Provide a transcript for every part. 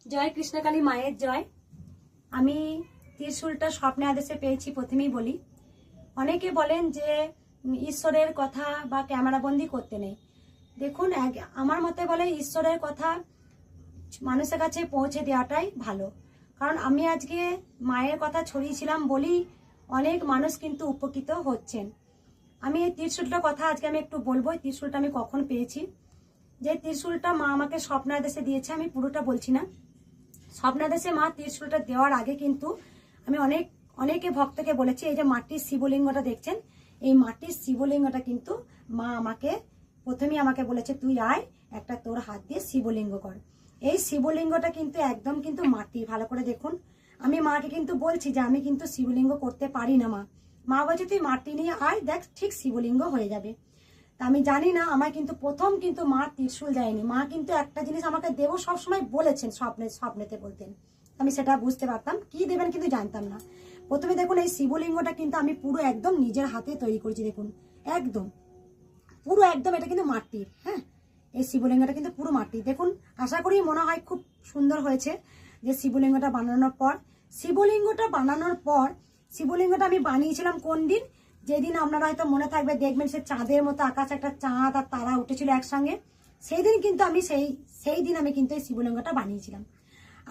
জয় কৃষ্ণকালী মায়ের জয়। আমি ত্রিশূলটা স্বপ্নে আদেশে পেয়েছি। প্রথমেই বলি, অনেকে বলেন যে ঈশ্বরের কথা বা ক্যামেরাবন্দি করতে নেই। দেখুন, আমার মতে বলে ঈশ্বরের কথা মানুষের কাছে পৌঁছে দেওয়াটাই ভালো। কারণ আমি আজকে মায়ের কথা ছড়িয়েছিলাম বলেই অনেক মানুষ কিন্তু উপকৃত হচ্ছেন। আমি এই ত্রিশূলটার কথা আজকে আমি একটু বলবো। এই ত্রিশূলটা আমি কখন পেয়েছি, যে ত্রিশূলটা মা আমাকে স্বপ্নাদেশে দিয়েছে, আমি পুরোটা বলছি না। স্বপ্নাদেশে মা ত্রিশূলটা দেওয়ার আগে কিন্তু আমি অনেকে ভক্তকে বলেছি, এই যে মাটির শিবলিঙ্গটা দেখছেন, এই মাটির শিবলিঙ্গটা কিন্তু মা আমাকে প্রথমেই আমাকে বলেছে, তুই আয় একটা তোর হাত দিয়ে শিবলিঙ্গ কর। এই শিবলিঙ্গটা কিন্তু একদম কিন্তু মাটি, ভালো করে দেখুন। আমি মাকে কিন্তু বলছি যে আমি কিন্তু শিবলিঙ্গ করতে পারি না। মা বলছে তুই মাটি নিয়ে আয়, দেখ ঠিক শিবলিঙ্গ হয়ে যাবে। তা আমি জানি না, আমার কিন্তু প্রথম কিন্তু মা ত্রিশূল দেয়নি। মা কিন্তু একটা জিনিস আমাকে দেবো সবসময় বলেছেন, স্বপ্নেতে বলতেন। আমি সেটা বুঝতে পারতাম, কি দেবেন কিন্তু জানতাম না। প্রথমে দেখুন, এই শিবলিঙ্গটা কিন্তু আমি পুরো একদম নিজের হাতে তৈরি করেছি। দেখুন, একদম পুরো একদম এটা কিন্তু মাটির। হ্যাঁ, এই শিবলিঙ্গটা কিন্তু পুরো মাটি। দেখুন, আশা করি মনে হয় খুব সুন্দর হয়েছে। যে শিবলিঙ্গটা বানানোর পর শিবলিঙ্গটা আমি বানিয়েছিলাম কোন দিন, যেদিন আপনারা হয়তো মনে থাকবে, দেখবেন সে চাঁদের মতো আকাশে একটা চাঁদ আর তারা উঠেছিল একসঙ্গে। সেই দিন কিন্তু আমি সেই দিন আমি কিন্তু এই শিবলিঙ্গটা বানিয়েছিলাম।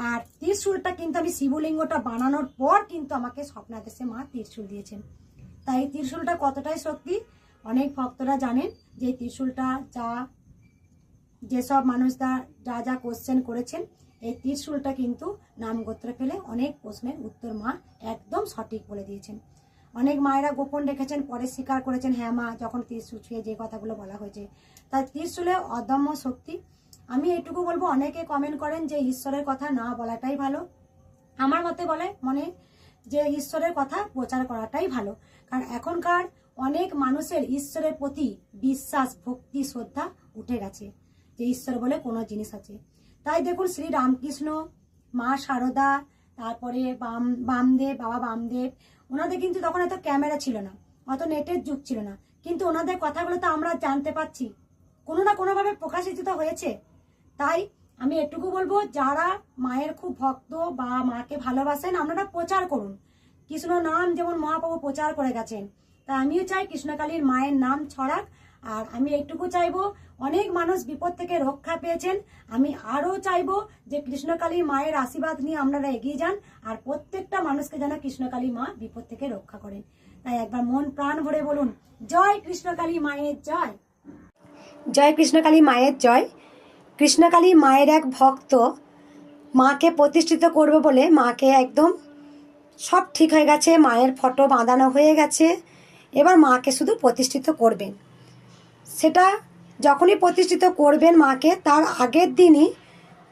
আর ত্রিশূলটা কিন্তু আমি শিবলিঙ্গটা বানানোর পর কিন্তু আমাকে স্বপ্নাদেশে মা ত্রিশূল দিয়েছেন। তাই এই ত্রিশূলটা কতটাই শক্তি অনেক ভক্তরা জানেন। যে ত্রিশূলটা যেসব মানুষরা যা কোশ্চেন করেছেন, এই ত্রিশূলটা কিন্তু নাম গোত্র ফেলে অনেক প্রশ্নের উত্তর মা একদম সঠিক বলে দিয়েছেন। অনেক মায়েরা গোপন রেখেছেন, পরে স্বীকার করেছেন, হ্যাঁ মা, যখন ত্রিশূল ছুঁয়ে যে কথাগুলো বলা হয়েছে। তাই ত্রিশূলে অদম্য শক্তি। আমি এটুকু বলবো, অনেকে কমেন্ট করেন যে ঈশ্বরের কথা না বলাটাই ভালো। আমার মতে মনে যে ঈশ্বরের কথা প্রচার করাটাই ভালো। কারণ এখনকার অনেক মানুষের ঈশ্বরের প্রতি বিশ্বাস, ভক্তি, শ্রদ্ধা উঠে গেছে, যে ঈশ্বর বলে কোনো জিনিস আছে। তাই দেখুন, শ্রী রামকৃষ্ণ, মা শারদা, তারপরে বাবা বামদেব, ওনাদের কিন্তু তখন এত ক্যামেরা ছিল না, অত নেটের যুগ ছিল না, কিন্তু ওনাদের কথাগুলো তো আমরা জানতে পাচ্ছি, কোনো না কোনোভাবে প্রকাশিত তো হয়েছে। তাই আমি এটুকু বলবো, যারা মায়ের খুব ভক্ত বা মাকে ভালোবাসেন, আপনারা প্রচার করুন। কৃষ্ণ নাম যেমন মহাপ্রভু প্রচার করে গেছেন, তাই আমিও চাই কৃষ্ণকালীর মায়ের নাম ছড়াক। আর আমি এইটুকু চাইবো, অনেক মানুষ বিপদ থেকে রক্ষা পেয়েছেন, আমি আরো চাইবো যে কৃষ্ণকালী মায়ের আশীর্বাদ নিয়ে আপনারা এগিয়ে যান, আর প্রত্যেকটা মানুষকে যেন কৃষ্ণকালী মা বিপদ থেকে রক্ষা করেন। তাই একবার মন প্রাণ ভরে বলুন, জয় কৃষ্ণকালী মায়ের জয়। জয় কৃষ্ণকালী মায়ের জয়। কৃষ্ণকালী মায়ের এক ভক্ত মাকে প্রতিষ্ঠিত করবে বলে, মাকে একদম সব ঠিক হয়ে গেছে, মায়ের ফটো বাঁধানো হয়ে গেছে, এবার মাকে শুধু প্রতিষ্ঠিত করবেন। সেটা যখনই প্রতিষ্ঠিত করবেন মাকে, তার আগের দিনই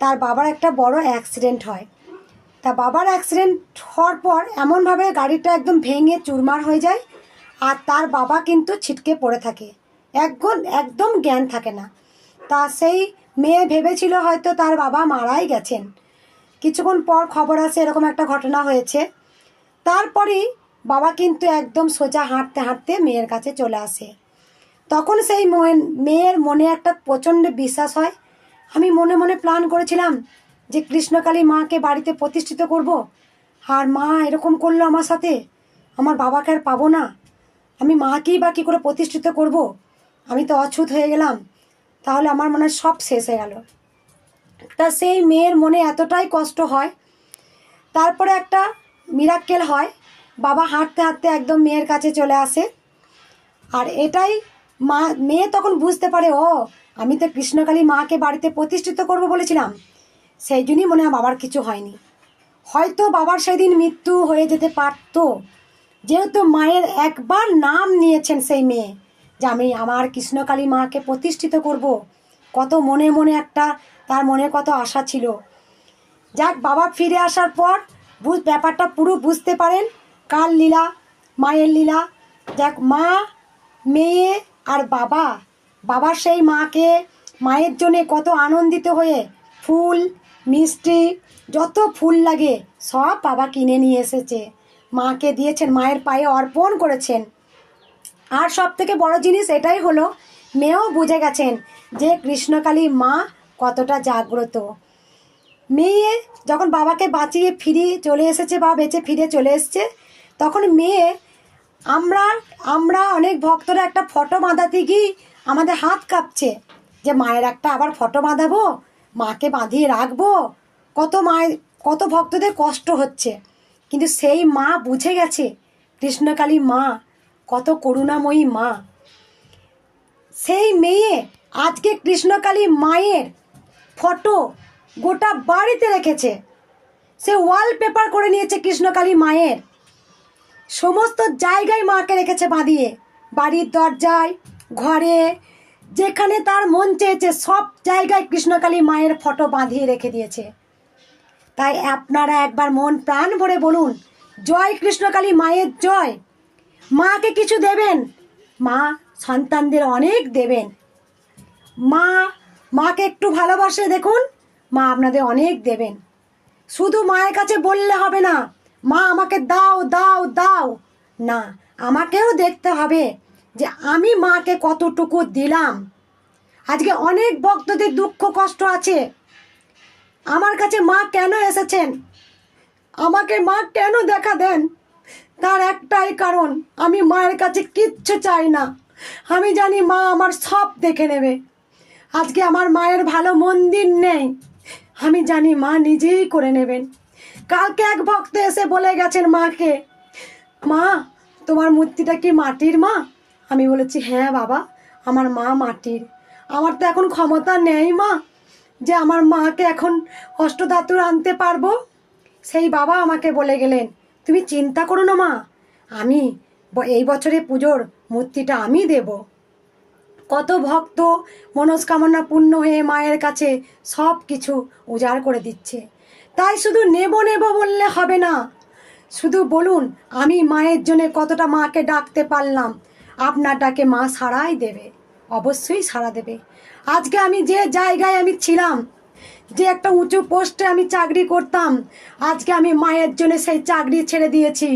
তার বাবার একটা বড় অ্যাক্সিডেন্ট হয়। তা বাবার অ্যাক্সিডেন্ট হওয়ার পর এমনভাবে গাড়িটা একদম ভেঙে চুরমার হয়ে যায়, আর তার বাবা কিন্তু ছিটকে পড়ে থাকে, একদম জ্ঞান থাকে না। তা সেই মেয়ে ভেবেছিল হয়তো তার বাবা মারাই গেছেন। কিছুক্ষণ পর খবর আসে এরকম একটা ঘটনা হয়েছে। তারপরেই বাবা কিন্তু একদম সোজা হাঁটতে হাঁটতে মেয়ের কাছে চলে আসে। তখন সেই মেয়ের মনে একটা প্রচণ্ড বিশ্বাস হয়। আমি মনে মনে প্ল্যান করেছিলাম যে কৃষ্ণকালী মাকে বাড়িতে প্রতিষ্ঠিত করব, আর মা এরকম করলো আমার সাথে, আমার বাবাকে আর পাবো না, আমি মাকেই বা কী করে প্রতিষ্ঠিত করব, আমি তো অছুত হয়ে গেলাম, তাহলে আমার মনে হয় সব শেষ হয়ে গেল। তা সেই মেয়ের মনে এতটাই কষ্ট হয়। তারপরে একটা মিরাক্কেল হয়, বাবা হাঁটতে হাঁটতে একদম মেয়ের কাছে চলে আসে। আর এটাই মেয়ে তখন বুঝতে পারে, ও আমি তো কৃষ্ণকালী মাকে বাড়িতে প্রতিষ্ঠিত করব বলেছিলাম, সেই জন্যই মনে হয় বাবার কিছু হয়নি। হয়তো বাবার সেদিন মৃত্যু হয়ে যেতে পারত, যেহেতু মায়ের একবার নাম নিয়েছেন সেই মেয়ে, যে আমি আমার কৃষ্ণকালী মাকে প্রতিষ্ঠিত করব। কত মনে মনে একটা তার মনে কত আশা ছিল। যাক, বাবা ফিরে আসার পর ব্যাপারটা পুরো বুঝতে পারেন, কার লীলা, মায়ের লীলা। যাক, মা, মেয়ে আর বাবার সেই মায়ের জন্যে কত আনন্দিত হয়ে ফুল মিষ্টি যত ফুল লাগে সব বাবা কিনে নিয়ে এসেছে, মাকে দিয়েছেন, মায়ের পায়ে অর্পণ করেছেন। আর সব থেকে বড় জিনিস এটাই হলো, মেয়েও বুঝে গেছেন যে কৃষ্ণকালী মা কতটা জাগ্রত। মেয়ে যখন বাবাকে বাঁচিয়ে ফিরে চলে এসেছে বা বেঁচে ফিরে চলে এসছে, তখন মেয়ে আমরা আমরা অনেক ভক্তরা একটা ফটো বাঁধাতে গিয়ে আমাদের হাত কাঁপছে যে মায়ের একটা আবার ফটো বাঁধাবো, মাকে বাঁধিয়ে রাখবো। কত ভক্তদের কষ্ট হচ্ছে, কিন্তু সেই মা বুঝে গেছে কৃষ্ণকালী মা কত করুণাময়ী মা। সেই মেয়ে আজকে কৃষ্ণকালী মায়ের ফটো গোটা বাড়িতে রেখেছে, সে ওয়ালপেপার করে নিয়েছে কৃষ্ণকালী মায়ের, সমস্ত জায়গায় মাকে রেখেছে বাঁধিয়ে, বাড়ির দরজায়, ঘরে, যেখানে তার মন চেয়েছে সব জায়গায় কৃষ্ণকালী মায়ের ফটো বাঁধিয়ে রেখে দিয়েছে। তাই আপনারা একবার মন প্রাণ ভরে বলুন, জয় কৃষ্ণকালী মায়ের জয়। মাকে কিছু দেবেন, মা সন্তানদের অনেক দেবেন। মাকে একটু ভালোবাসে দেখুন, মা আপনাদের অনেক দেবেন। শুধু মায়ের কাছে বললে হবে না, মা আমাকে দাও দাও দাও, না, আমাকেও দেখতে হবে যে আমি মাকে কতটুকু দিলাম। আজকে অনেক ভক্তদের দুঃখ কষ্ট আছে, আমার কাছে মা কেন এসেছেন, আমাকে মা কেন দেখা দেন, তার একটাই কারণ, আমি মায়ের কাছে কিচ্ছু চাই না, আমি জানি মা আমার সব দেখে নেবে। আজকে আমার মায়ের ভালো মন্দির নেই, আমি জানি মা নিজেই করে নেবেন। কালকে এক ভক্ত এসে বলে গেছেন মাকে, মা তোমার মূর্তিটা কি মাটির মা? আমি বলেছি হ্যাঁ বাবা, আমার মা মাটির। আমার তো এখন ক্ষমতা নেই মা যে আমার মাকে এখন অষ্টধাতুর আনতে পারবো। সেই বাবা আমাকে বলে গেলেন, তুমি চিন্তা করো না মা, আমি এই বছরে পুজোর মূর্তিটা আমি দেব। কত ভক্ত মনস্কামনা পূর্ণ হয়ে মায়ের কাছে সব কিছু উজাড় করে দিচ্ছে। তাই শুধু নেব নেব বললে হবে না, শুধু বলুন আমি মায়ের জন্য কতটা মাকে ডাকতে পারলাম, আপনার ডাকে মা সাড়াই দেবে, অবশ্যই সাড়া দেবে। আজকে আমি যে জায়গায় আমি ছিলাম, যে একটা উঁচু পোস্টে আমি চাকরি করতাম, আজকে আমি মায়ের জন্য সেই চাকরি ছেড়ে দিয়েছি।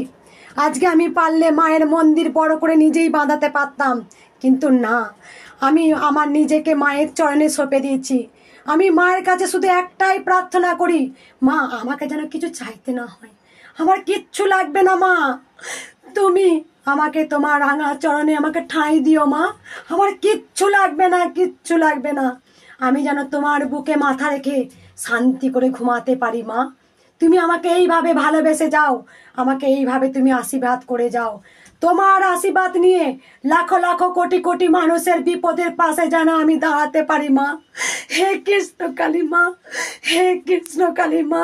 আজকে আমি পারলে মায়ের মন্দির বড় করে নিজেই বাঁধাতে পারতাম, কিন্তু না, আমি আমার নিজেকে মায়ের চরণে সঁপে দিয়েছি। আমি মায়ের কাছে শুধু একটাই প্রার্থনা করি, মা আমাকে যেন কিছু চাইতে না হয়, আমার কিচ্ছু লাগবে না মা, তুমি আমাকে তোমার রাঙা চরণে আমাকে ঠাঁই দিও মা, আমার কিচ্ছু লাগবে না, কিচ্ছু লাগবে না, আমি যেন তোমার বুকে মাথা রেখে শান্তি করে ঘুমাতে পারি মা। তুমি আমাকে এইভাবে ভালোবেসে যাও, আমাকে এইভাবে তুমি আশীর্বাদ করে যাও। তোমার আশীর্বাদ নিয়ে লাখো লাখো কোটি কোটি মানুষের বিপদের পাশে যেন আমি দাঁড়াতে পারি মা। হে কৃষ্ণ কালী মা, হে কৃষ্ণ কালী মা।